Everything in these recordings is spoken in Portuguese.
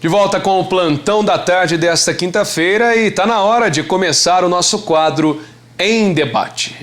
De volta com o Plantão da Tarde desta quinta-feira e está na hora de começar o nosso quadro Em Debate.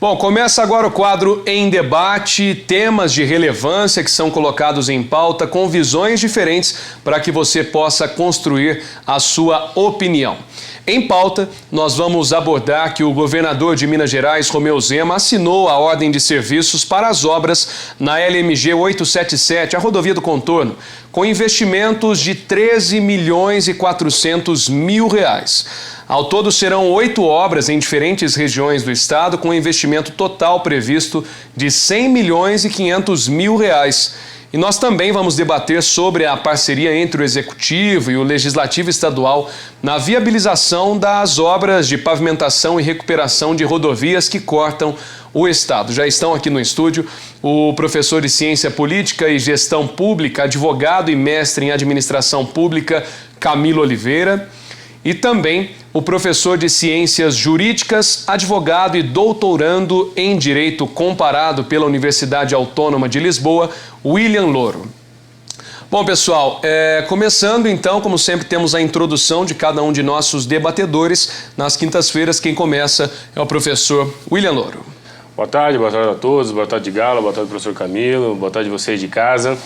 Bom, começa agora o quadro Em Debate, temas de relevância que são colocados em pauta com visões diferentes para que você possa construir a sua opinião. Em pauta, nós vamos abordar que o governador de Minas Gerais, Romeu Zema, assinou a ordem de serviços para as obras na LMG 877, a rodovia do Contorno, com investimentos de 13 milhões e 400 mil reais. Ao todo serão 8 obras em diferentes regiões do estado, com investimento total previsto de 100 milhões e 500 mil reais. E nós também vamos debater sobre a parceria entre o Executivo e o Legislativo Estadual na viabilização das obras de pavimentação e recuperação de rodovias que cortam o estado. Já estão aqui no estúdio o professor de Ciência Política e Gestão Pública, advogado e mestre em Administração Pública, Camilo Oliveira, e também o professor de Ciências Jurídicas, advogado e doutorando em Direito Comparado pela Universidade Autônoma de Lisboa, William Louro. Bom, pessoal, começando então, como sempre, temos a introdução de cada um de nossos debatedores. Nas quintas-feiras, quem começa é o professor William Louro. Boa tarde a todos, boa tarde, Galo, boa tarde, professor Camilo, boa tarde vocês de casa.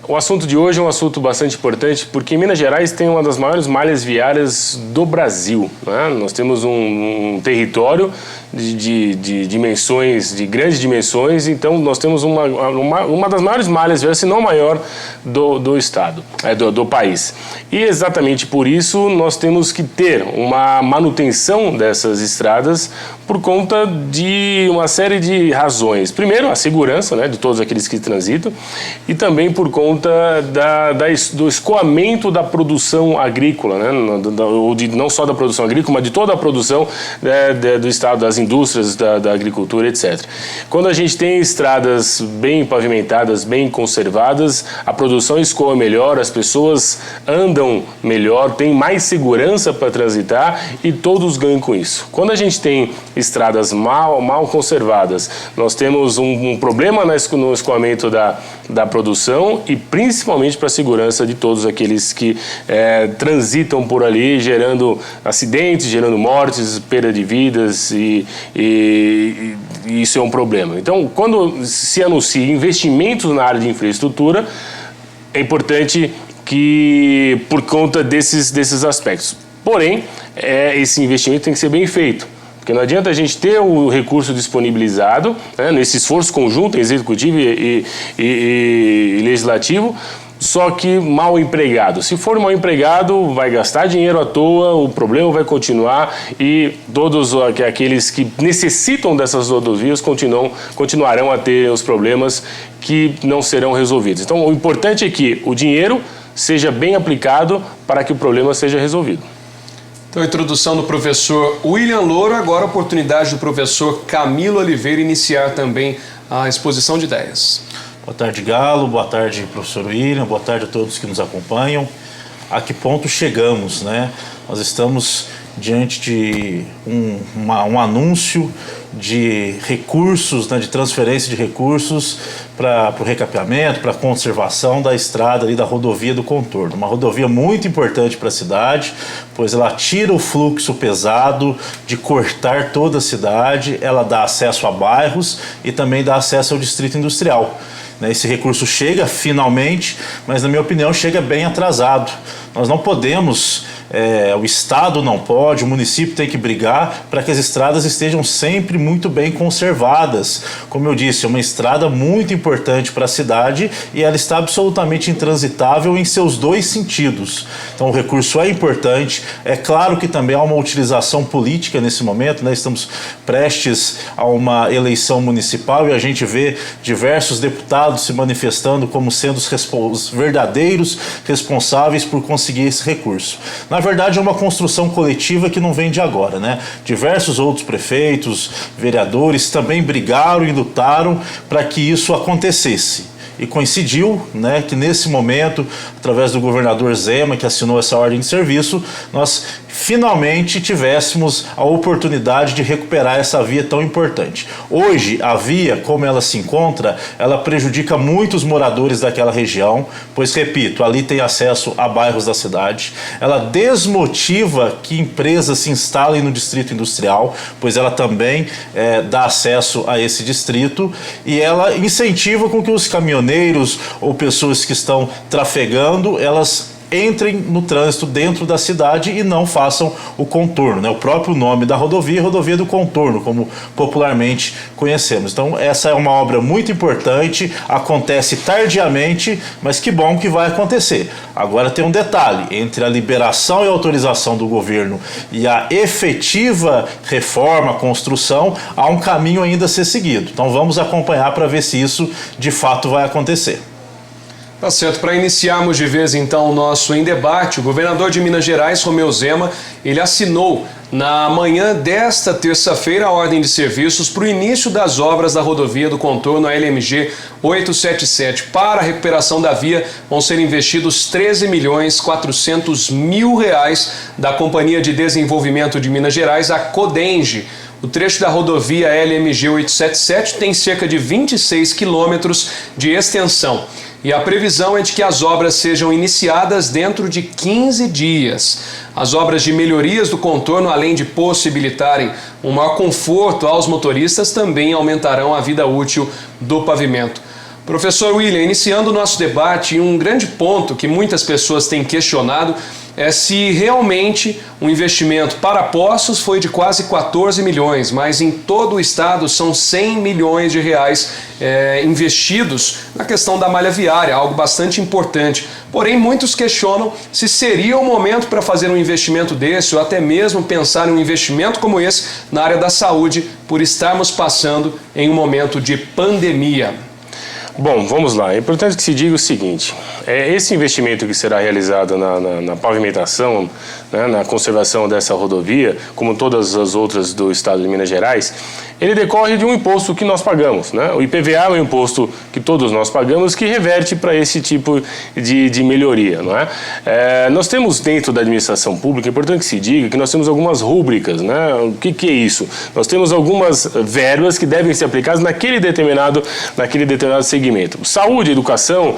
O assunto de hoje é um assunto bastante importante porque Minas Gerais tem uma das maiores malhas viárias do Brasil, né? Nós temos um território de dimensões, de grandes dimensões, então nós temos uma das maiores malhas viárias, se não a maior, do estado, do país. E exatamente por isso nós temos que ter uma manutenção dessas estradas por conta de uma série de razões. Primeiro, a segurança, né, de todos aqueles que transitam, e também por conta do escoamento da produção agrícola, né, não só da produção agrícola, mas de toda a produção do estado, das indústrias, da agricultura, etc. Quando a gente tem estradas bem pavimentadas, bem conservadas, a produção escoa melhor, as pessoas andam melhor, tem mais segurança para transitar e todos ganham com isso. Quando a gente tem estradas mal conservadas, nós temos um problema no escoamento da produção e principalmente para a segurança de todos aqueles que transitam por ali, gerando acidentes, gerando mortes, perda de vidas e isso é um problema. Então, quando se anuncia investimentos na área de infraestrutura, é importante que, por conta desses aspectos. Porém, esse investimento tem que ser bem feito. Porque não adianta a gente ter o recurso disponibilizado, né, nesse esforço conjunto, executivo e legislativo, só que mal empregado. Se for mal empregado, vai gastar dinheiro à toa, o problema vai continuar e todos aqueles que necessitam dessas rodovias continuarão a ter os problemas que não serão resolvidos. Então, o importante é que o dinheiro seja bem aplicado para que o problema seja resolvido. Então, a introdução do professor William Louro, agora a oportunidade do professor Camilo Oliveira iniciar também a exposição de ideias. Boa tarde, Galo, boa tarde, professor William, boa tarde a todos que nos acompanham. A que ponto chegamos, né? Nós estamos diante de um anúncio de recursos, né, de transferência de recursos para o recapeamento, para a conservação da estrada ali da rodovia do Contorno. Uma rodovia muito importante para a cidade, pois ela tira o fluxo pesado de cortar toda a cidade, ela dá acesso a bairros e também dá acesso ao distrito industrial. Esse recurso chega finalmente, mas na minha opinião chega bem atrasado. Nós não podemos, o Estado não pode, o município tem que brigar para que as estradas estejam sempre muito bem conservadas. Como eu disse, é uma estrada muito importante para a cidade e ela está absolutamente intransitável em seus dois sentidos. Então o recurso é importante, é claro que também há uma utilização política nesse momento, né? Estamos prestes a uma eleição municipal e a gente vê diversos deputados se manifestando como sendo os verdadeiros responsáveis por conseguir esse recurso. Na verdade, é uma construção coletiva que não vem de agora, né? Diversos outros prefeitos, vereadores também brigaram e lutaram para que isso acontecesse. E coincidiu, né, que nesse momento, através do governador Zema, que assinou essa ordem de serviço, nós finalmente tivéssemos a oportunidade de recuperar essa via tão importante. Hoje, a via, como ela se encontra, ela prejudica muitos moradores daquela região, pois, repito, ali tem acesso a bairros da cidade. Ela desmotiva que empresas se instalem no distrito industrial, pois ela também dá acesso a esse distrito, e ela incentiva com que os caminhoneiros ou pessoas que estão trafegando, elas entrem no trânsito dentro da cidade e não façam o contorno, né? O próprio nome da rodovia é Rodovia do Contorno, como popularmente conhecemos. Então, essa é uma obra muito importante, acontece tardiamente, mas que bom que vai acontecer. Agora tem um detalhe, entre a liberação e a autorização do governo e a efetiva reforma, construção, há um caminho ainda a ser seguido. Então, vamos acompanhar para ver se isso de fato vai acontecer. Tá certo, para iniciarmos de vez então o nosso Em Debate, o governador de Minas Gerais, Romeu Zema, ele assinou na manhã desta terça-feira a ordem de serviços para o início das obras da rodovia do contorno, a LMG 877. Para a recuperação da via vão ser investidos R$13.400.000 da Companhia de Desenvolvimento de Minas Gerais, a Codenge. O trecho da rodovia LMG 877 tem cerca de 26 quilômetros de extensão. E a previsão é de que as obras sejam iniciadas dentro de 15 dias. As obras de melhorias do contorno, além de possibilitarem um maior conforto aos motoristas, também aumentarão a vida útil do pavimento. Professor William, iniciando o nosso debate, um grande ponto que muitas pessoas têm questionado é se realmente o investimento para Poços foi de quase 14 milhões, mas em todo o estado são 100 milhões de reais investidos na questão da malha viária, algo bastante importante. Porém, muitos questionam se seria o momento para fazer um investimento desse ou até mesmo pensar em um investimento como esse na área da saúde, por estarmos passando em um momento de pandemia. Bom, vamos lá. É importante que se diga o seguinte, esse investimento que será realizado na pavimentação, né, na conservação dessa rodovia, como todas as outras do estado de Minas Gerais, ele decorre de um imposto que nós pagamos, né? O IPVA é um imposto que todos nós pagamos que reverte para esse tipo de melhoria, não é? Nós temos dentro da administração pública, é importante que se diga que nós temos algumas rúbricas, né? O que é isso? Nós temos algumas verbas que devem ser aplicadas naquele determinado segmento. Saúde, educação,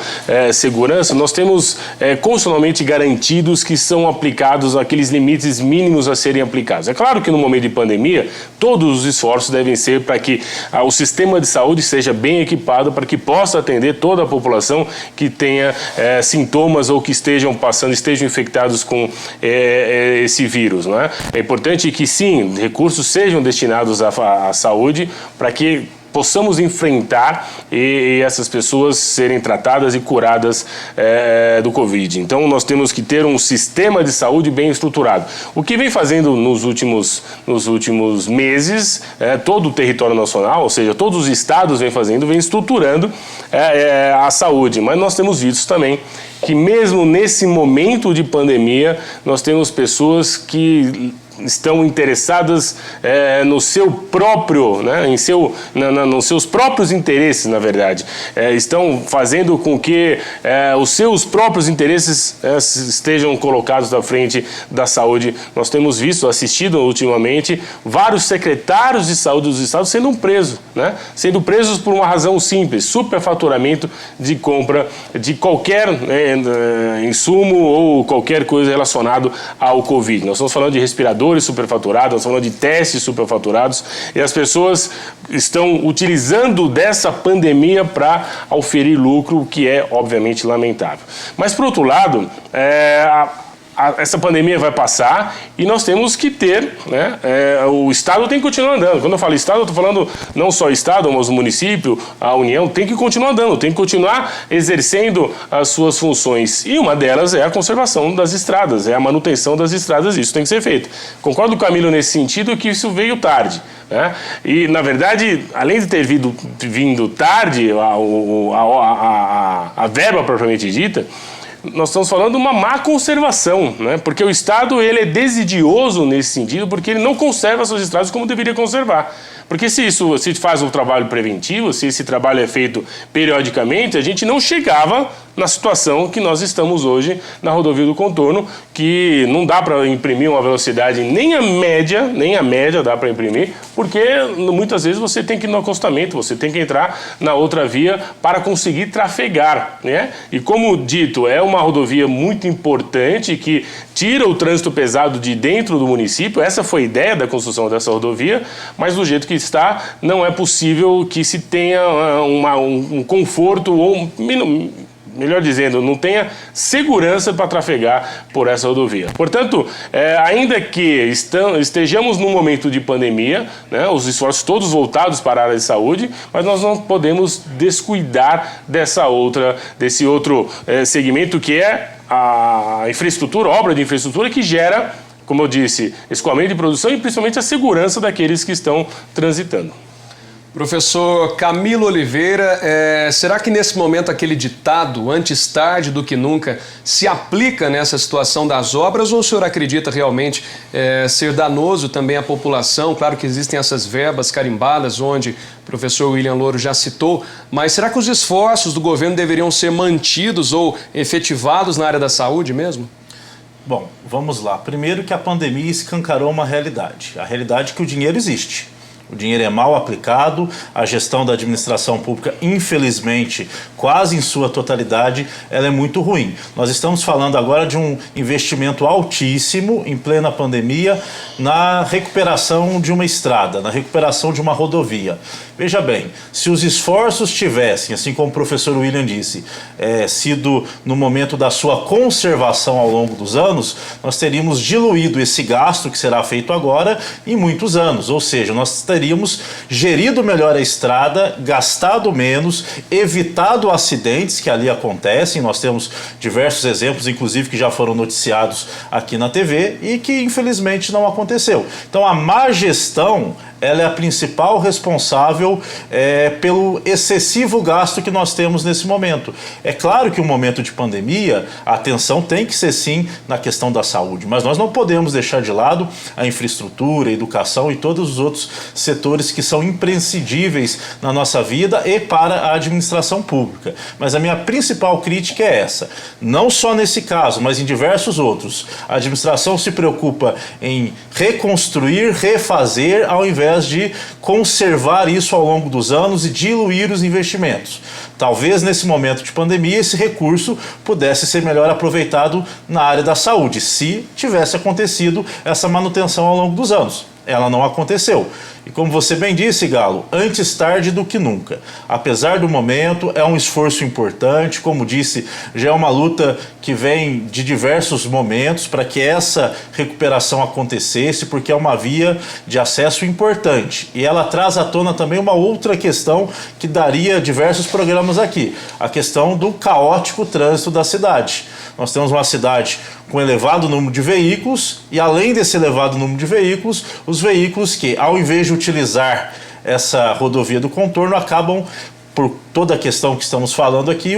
segurança, nós temos constitucionalmente garantidos que são aplicados aqueles limites mínimos a serem aplicados. É claro que no momento de pandemia, todos os esforços devem ser para que o sistema de saúde seja bem equipado para que possa atender toda a população que tenha sintomas ou que estejam infectados com esse vírus, não é? É importante que sim, recursos sejam destinados à saúde para que possamos enfrentar e essas pessoas serem tratadas e curadas do Covid. Então, nós temos que ter um sistema de saúde bem estruturado. O que vem fazendo nos últimos meses, todo o território nacional, ou seja, todos os estados vem estruturando a saúde. Mas nós temos visto também que mesmo nesse momento de pandemia, nós temos pessoas que estão interessadas no seu próprio, né, nos seus próprios interesses, na verdade. Estão fazendo com que os seus próprios interesses estejam colocados à frente da saúde. Nós temos assistido ultimamente, vários secretários de saúde dos estados sendo presos, né, sendo presos por uma razão simples, superfaturamento de compra de qualquer insumo ou qualquer coisa relacionado ao Covid. Nós estamos falando de respiradores superfaturados, nós estamos falando de testes superfaturados, e as pessoas estão utilizando dessa pandemia para auferir lucro, o que é obviamente lamentável. Mas, por outro lado, essa pandemia vai passar e nós temos que ter, né, o Estado tem que continuar andando. Quando eu falo Estado, eu estou falando não só o Estado, mas o município, a União, tem que continuar andando, tem que continuar exercendo as suas funções. E uma delas é a conservação das estradas, é a manutenção das estradas, isso tem que ser feito. Concordo com o Camilo nesse sentido, que isso veio tarde, né? E, na verdade, além de ter vindo tarde a verba propriamente dita, nós estamos falando de uma má conservação, né? Porque o Estado ele é desidioso nesse sentido, porque ele não conserva suas estradas como deveria conservar. Porque se faz um trabalho preventivo, se esse trabalho é feito periodicamente, a gente não chegava na situação que nós estamos hoje na rodovia do contorno, que não dá para imprimir uma velocidade nem a média dá para imprimir, porque muitas vezes você tem que ir no acostamento, você tem que entrar na outra via para conseguir trafegar, né? E como dito, é uma rodovia muito importante que tira o trânsito pesado de dentro do município. Essa foi a ideia da construção dessa rodovia, mas do jeito que está, não é possível que se tenha um conforto, ou melhor dizendo, não tenha segurança para trafegar por essa rodovia. Portanto, ainda que estejamos num momento de pandemia, né, os esforços todos voltados para a área de saúde, mas nós não podemos descuidar desse outro segmento, que é a infraestrutura, obra de infraestrutura que gera, como eu disse, escoamento de produção e principalmente a segurança daqueles que estão transitando. Professor Camilo Oliveira, será que nesse momento aquele ditado, antes tarde do que nunca, se aplica nessa situação das obras, ou o senhor acredita realmente ser danoso também à população? Claro que existem essas verbas carimbadas, onde o professor William Louro já citou, mas será que os esforços do governo deveriam ser mantidos ou efetivados na área da saúde mesmo? Bom, vamos lá. Primeiro que a pandemia escancarou uma realidade. A realidade é que o dinheiro existe. O dinheiro é mal aplicado, a gestão da administração pública, infelizmente, quase em sua totalidade, ela é muito ruim. Nós estamos falando agora de um investimento altíssimo, em plena pandemia, na recuperação de uma estrada, na recuperação de uma rodovia. Veja bem, se os esforços tivessem, assim como o professor William disse, sido no momento da sua conservação ao longo dos anos, nós teríamos diluído esse gasto que será feito agora em muitos anos, ou seja, nós teríamos gerido melhor a estrada, gastado menos, evitado acidentes que ali acontecem. Nós temos diversos exemplos, inclusive, que já foram noticiados aqui na TV e que infelizmente não aconteceu. Então a má gestão, ela é a principal responsável pelo excessivo gasto que nós temos nesse momento. É claro que um momento de pandemia, a atenção tem que ser sim na questão da saúde, mas nós não podemos deixar de lado a infraestrutura, a educação e todos os outros setores que são imprescindíveis na nossa vida e para a administração pública. Mas a minha principal crítica é essa. Não só nesse caso, mas em diversos outros. A administração se preocupa em reconstruir, refazer, ao invés de conservar isso ao longo dos anos e diluir os investimentos. Talvez nesse momento de pandemia esse recurso pudesse ser melhor aproveitado na área da saúde, se tivesse acontecido essa manutenção ao longo dos anos. Ela não aconteceu. E como você bem disse, Galo, antes tarde do que nunca. Apesar do momento, é um esforço importante, como disse, já é uma luta que vem de diversos momentos para que essa recuperação acontecesse, porque é uma via de acesso importante. E ela traz à tona também uma outra questão que daria diversos programas aqui, a questão do caótico trânsito da cidade. Nós temos uma cidade com elevado número de veículos e, além desse elevado número de veículos, os veículos que, ao invés de utilizar essa rodovia do contorno, acabam, por toda a questão que estamos falando aqui,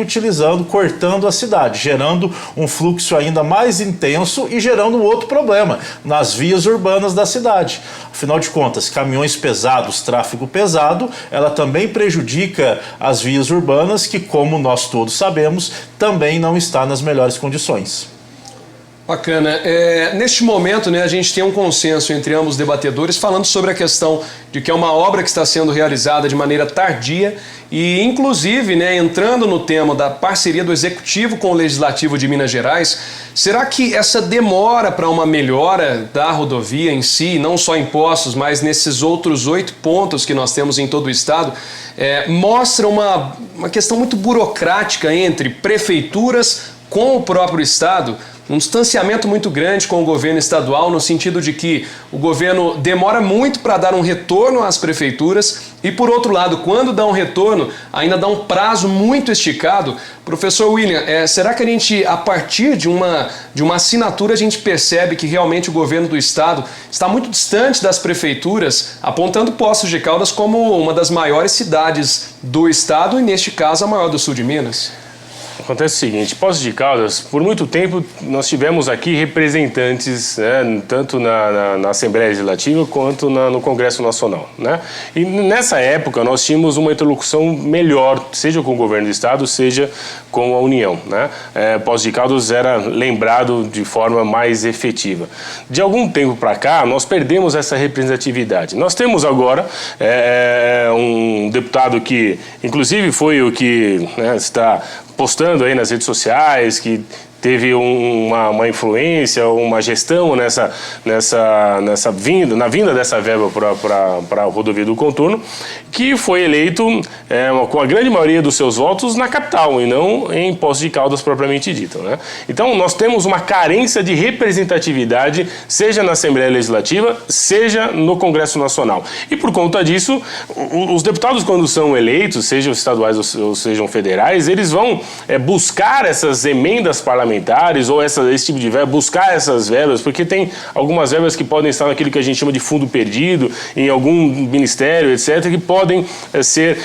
cortando a cidade, gerando um fluxo ainda mais intenso e gerando um outro problema nas vias urbanas da cidade. Afinal de contas, caminhões pesados, tráfego pesado, ela também prejudica as vias urbanas que, como nós todos sabemos, também não está nas melhores condições. Bacana. Neste momento, né, a gente tem um consenso entre ambos os debatedores falando sobre a questão de que é uma obra que está sendo realizada de maneira tardia e, inclusive, né, entrando no tema da parceria do Executivo com o Legislativo de Minas Gerais, será que essa demora para uma melhora da rodovia em si, não só em Poços, mas nesses outros 8 pontos que nós temos em todo o estado, mostra uma questão muito burocrática entre prefeituras com o próprio estado? Um distanciamento muito grande com o governo estadual, no sentido de que o governo demora muito para dar um retorno às prefeituras e, por outro lado, quando dá um retorno, ainda dá um prazo muito esticado. Professor William, será que a gente, a partir de uma assinatura, a gente percebe que realmente o governo do estado está muito distante das prefeituras, apontando Poços de Caldas como uma das maiores cidades do estado e, neste caso, a maior do sul de Minas? Acontece o seguinte, Poços de Caldas, por muito tempo nós tivemos aqui representantes, né, tanto na Assembleia Legislativa quanto no Congresso Nacional, né? E nessa época nós tínhamos uma interlocução melhor, seja com o governo do estado, seja com a União, né? Poços de Caldas era lembrado de forma mais efetiva. De algum tempo para cá nós perdemos essa representatividade. Nós temos agora um deputado que, inclusive, foi o que, né, está postando aí nas redes sociais, que teve uma influência, uma gestão na vinda dessa verba para a rodovia do contorno, que foi eleito com a grande maioria dos seus votos na capital e não em Poços de Caldas propriamente dito, né? Então nós temos uma carência de representatividade, seja na Assembleia Legislativa, seja no Congresso Nacional. E por conta disso, os deputados, quando são eleitos, sejam estaduais ou sejam federais, eles vão buscar essas emendas parlamentares ou esse tipo de verba, buscar essas verbas, porque tem algumas verbas que podem estar naquilo que a gente chama de fundo perdido, em algum ministério, etc., que podem ser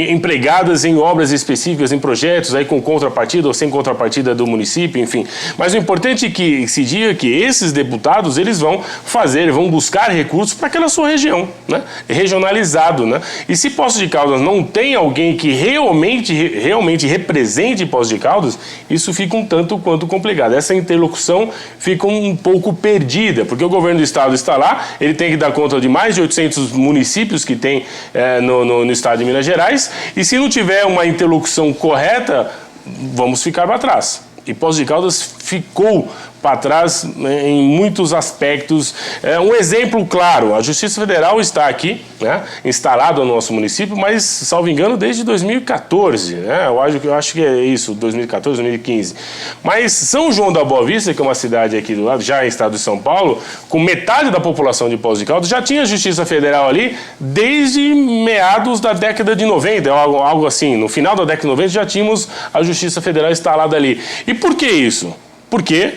empregadas em obras específicas, em projetos, aí com contrapartida ou sem contrapartida do município, enfim. Mas o importante é que se diga que esses deputados, eles vão buscar recursos para aquela sua região, né? Regionalizado, né? E se Poços de Caldas não tem alguém que realmente represente Poços de Caldas, isso fica um tanto quanto complicado. Essa interlocução fica um pouco perdida, porque o governo do estado está lá, ele tem que dar conta de mais de 800 municípios que tem no estado de Minas Gerais, e se não tiver uma interlocução correta, vamos ficar para trás. E Poços de Caldas ficou para trás em muitos aspectos. Um exemplo claro, a Justiça Federal está aqui, né, instalada no nosso município, mas, salvo engano, desde 2014, né? Eu acho que é isso, 2014, 2015. Mas São João da Boa Vista, que é uma cidade aqui do lado, já em estado de São Paulo, com metade da população de Poços de Caldas, já tinha Justiça Federal ali desde meados da década de 90, algo assim. No final da década de 90 já tínhamos a Justiça Federal instalada ali. E por que isso? Porque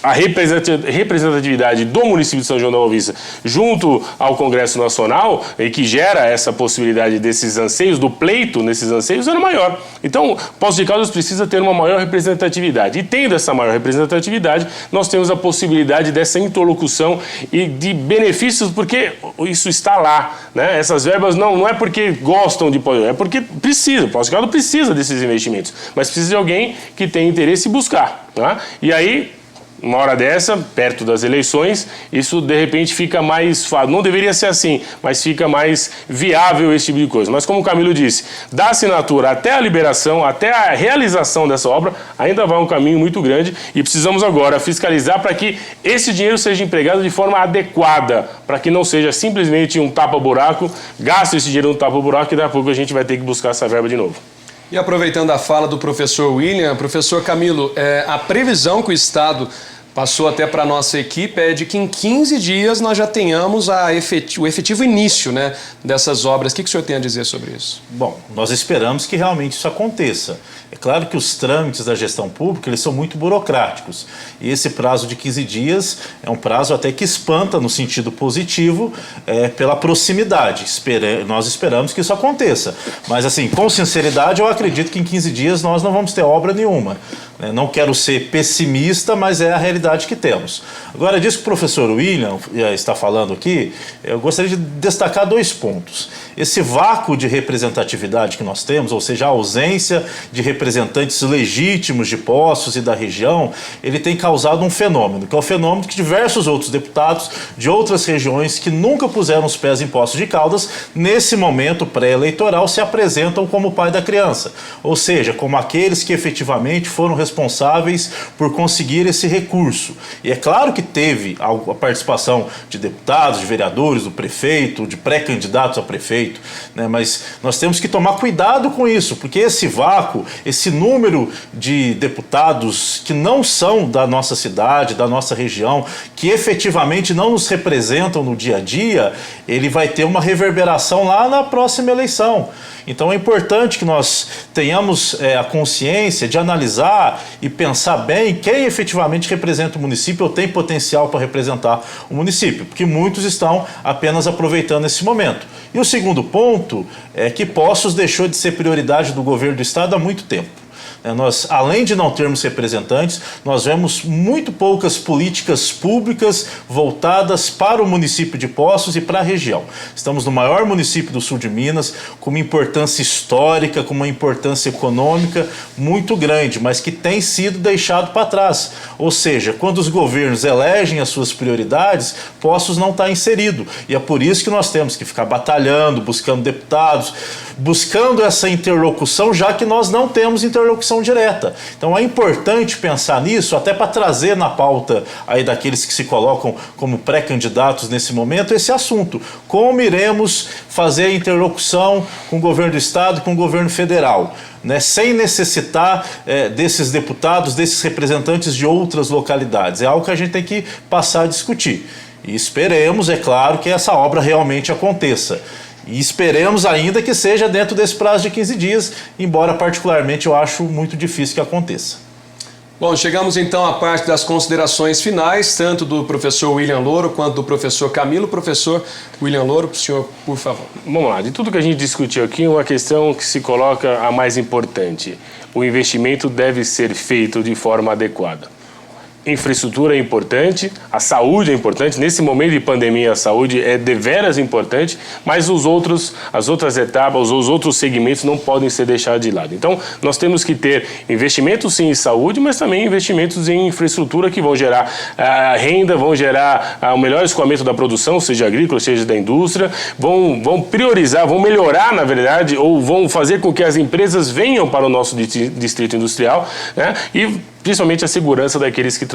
a representatividade do município de São João da Boa Vista junto ao Congresso Nacional, e que gera essa possibilidade desses anseios, do pleito nesses anseios, era maior. Então, Poços de Caldas precisa ter uma maior representatividade. E tendo essa maior representatividade, nós temos a possibilidade dessa interlocução e de benefícios, porque isso está lá, né? Essas verbas não é porque gostam de Poços, é porque precisa. Poços de Caldas precisa desses investimentos, mas precisa de alguém que tenha interesse em buscar, né? E aí, uma hora dessa, perto das eleições, isso de repente fica mais fácil. Não deveria ser assim, mas fica mais viável esse tipo de coisa. Mas como o Camilo disse, da assinatura até a liberação, até a realização dessa obra, ainda vai um caminho muito grande e precisamos agora fiscalizar para que esse dinheiro seja empregado de forma adequada, para que não seja simplesmente um tapa-buraco, gaste esse dinheiro no tapa-buraco e daqui a pouco a gente vai ter que buscar essa verba de novo. E aproveitando a fala do professor William, professor Camilo, a previsão que o Estado passou até para a nossa equipe é de que em 15 dias nós já tenhamos o efetivo início, né, dessas obras. O que o senhor tem a dizer sobre isso? Bom, nós esperamos que realmente isso aconteça. É claro que os trâmites da gestão pública eles são muito burocráticos e esse prazo de 15 dias é um prazo até que espanta no sentido positivo pela proximidade. Nós esperamos que isso aconteça, mas assim, com sinceridade eu acredito que em 15 dias nós não vamos ter obra nenhuma. Não quero ser pessimista, mas é a realidade que temos. Agora, disso que o professor William está falando aqui, eu gostaria de destacar 2 pontos. Esse vácuo de representatividade que nós temos, ou seja, a ausência de representantes legítimos de Poços e da região, ele tem causado um fenômeno, que é o fenômeno que diversos outros deputados de outras regiões que nunca puseram os pés em Poços de Caldas, nesse momento pré-eleitoral, se apresentam como pai da criança. Ou seja, como aqueles que efetivamente foram responsáveis por conseguir esse recurso. E é claro que teve a participação de deputados, de vereadores, do prefeito, de pré-candidatos a prefeito, né? Mas nós temos que tomar cuidado com isso, porque esse vácuo, esse número de deputados que não são da nossa cidade, da nossa região, que efetivamente não nos representam no dia a dia, ele vai ter uma reverberação lá na próxima eleição. Então é importante que nós tenhamos a consciência de analisar e pensar bem quem efetivamente representa o município ou tem potencial para representar o município, porque muitos estão apenas aproveitando esse momento. E o segundo ponto é que Poços deixou de ser prioridade do governo do estado há muito tempo. Nós, além de não termos representantes, nós vemos muito poucas políticas públicas voltadas para o município de Poços e para a região. Estamos no maior município do sul de Minas, com uma importância histórica, com uma importância econômica muito grande, mas que tem sido deixado para trás. Ou seja, quando os governos elegem as suas prioridades, Poços não está inserido. E é por isso que nós temos que ficar batalhando, buscando deputados, buscando essa interlocução, já que nós não temos interlocução direta. Então é importante pensar nisso, até para trazer na pauta aí daqueles que se colocam como pré-candidatos nesse momento, esse assunto. Como iremos fazer a interlocução com o governo do estado e com o governo federal, né, sem necessitar desses deputados, desses representantes de outras localidades. É algo que a gente tem que passar a discutir. E esperemos, é claro, que essa obra realmente aconteça. E esperemos ainda que seja dentro desse prazo de 15 dias, embora particularmente eu acho muito difícil que aconteça. Bom, chegamos então à parte das considerações finais, tanto do professor William Louro quanto do professor Camilo. Professor William Louro, o senhor, por favor. Vamos lá, de tudo que a gente discutiu aqui, uma questão que se coloca a mais importante. O investimento deve ser feito de forma adequada. Infraestrutura é importante, a saúde é importante. Nesse momento de pandemia, a saúde é deveras importante, mas as outras etapas, os outros segmentos não podem ser deixados de lado. Então, nós temos que ter investimentos sim em saúde, mas também investimentos em infraestrutura que vão gerar renda, vão gerar o melhor escoamento da produção, seja agrícola, seja da indústria, vão priorizar, vão melhorar, na verdade, ou vão fazer com que as empresas venham para o nosso distrito industrial, né? E principalmente a segurança daqueles que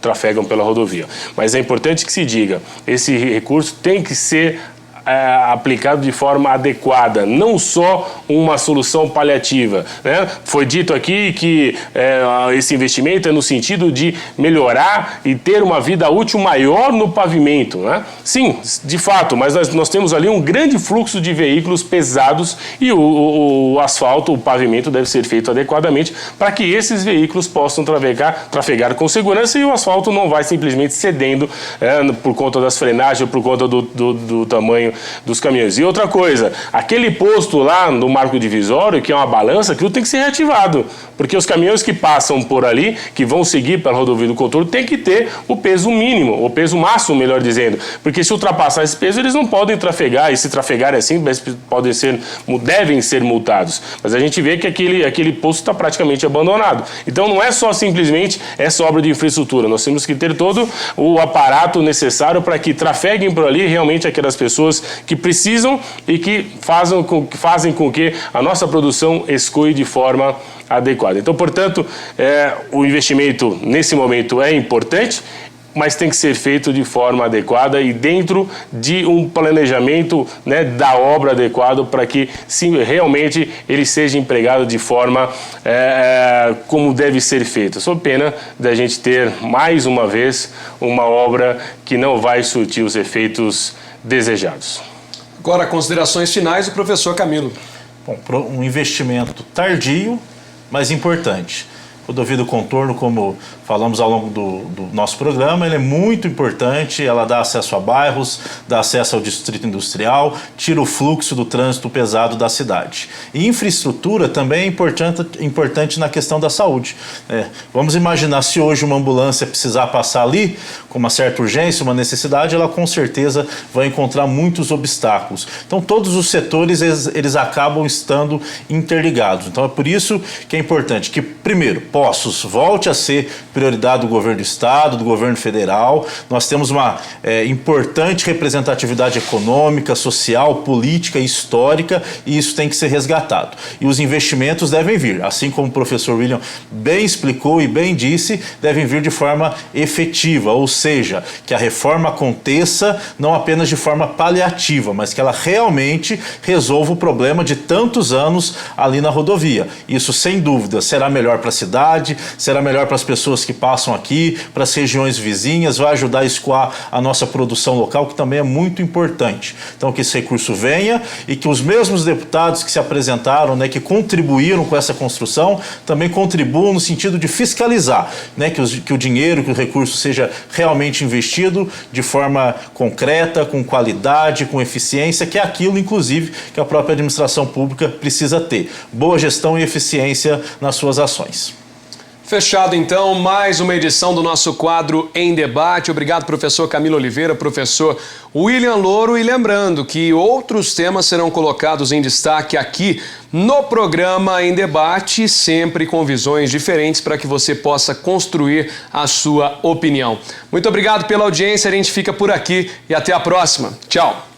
trafegam pela rodovia. Mas é importante que se diga, esse recurso tem que ser aplicado de forma adequada, não só uma solução paliativa, né? Foi dito aqui que esse investimento é no sentido de melhorar e ter uma vida útil maior no pavimento, né? Sim, de fato, mas nós temos ali um grande fluxo de veículos pesados e o asfalto, o pavimento deve ser feito adequadamente para que esses veículos possam trafegar com segurança e o asfalto não vai simplesmente cedendo por conta das frenagens ou por conta do tamanho dos caminhões. E outra coisa, aquele posto lá no marco divisório, que é uma balança, aquilo tem que ser reativado, porque os caminhões que passam por ali, que vão seguir pela rodovia do contorno, tem que ter o peso mínimo, o peso máximo, melhor dizendo, porque se ultrapassar esse peso, eles não podem trafegar, e se trafegar assim, devem ser multados. Mas a gente vê que aquele posto está praticamente abandonado. Então não é só simplesmente essa obra de infraestrutura, nós temos que ter todo o aparato necessário para que trafeguem por ali realmente aquelas pessoas que precisam e que fazem com que a nossa produção escoe de forma adequada. Então, portanto, o investimento nesse momento é importante, mas tem que ser feito de forma adequada e dentro de um planejamento, né, da obra adequado para que sim, realmente ele seja empregado de forma como deve ser feito. Só pena da gente ter mais uma vez uma obra que não vai surtir os efeitos desejados. Agora, considerações finais do professor Camilo. Bom, um investimento tardio, mas importante. Rodovia do Contorno, como falamos ao longo do nosso programa, ele é muito importante, ela dá acesso a bairros, dá acesso ao distrito industrial, tira o fluxo do trânsito pesado da cidade. E infraestrutura também é importante na questão da saúde. Vamos imaginar se hoje uma ambulância precisar passar ali, com uma certa urgência, uma necessidade, ela com certeza vai encontrar muitos obstáculos. Então todos os setores, eles acabam estando interligados. Então é por isso que é importante que, primeiro, Poços volte a ser prioridade do governo do estado, do governo federal. Nós temos uma importante representatividade econômica, social, política e histórica, e isso tem que ser resgatado. E os investimentos devem vir, assim como o professor William bem explicou e bem disse, devem vir de forma efetiva, ou seja, que a reforma aconteça não apenas de forma paliativa, mas que ela realmente resolva o problema de tantos anos ali na rodovia. Isso, sem dúvida, será melhor para a cidade, cidade, será melhor para as pessoas que passam aqui, para as regiões vizinhas, vai ajudar a escoar a nossa produção local, que também é muito importante. Então, que esse recurso venha e que os mesmos deputados que se apresentaram, né, que contribuíram com essa construção, também contribuam no sentido de fiscalizar, né, que o dinheiro, que o recurso seja realmente investido de forma concreta, com qualidade, com eficiência, que é aquilo, inclusive, que a própria administração pública precisa ter. Boa gestão e eficiência nas suas ações. Fechado, então, mais uma edição do nosso quadro Em Debate. Obrigado, professor Camilo Oliveira, professor William Louro. E lembrando que outros temas serão colocados em destaque aqui no programa Em Debate, sempre com visões diferentes para que você possa construir a sua opinião. Muito obrigado pela audiência, a gente fica por aqui e até a próxima. Tchau!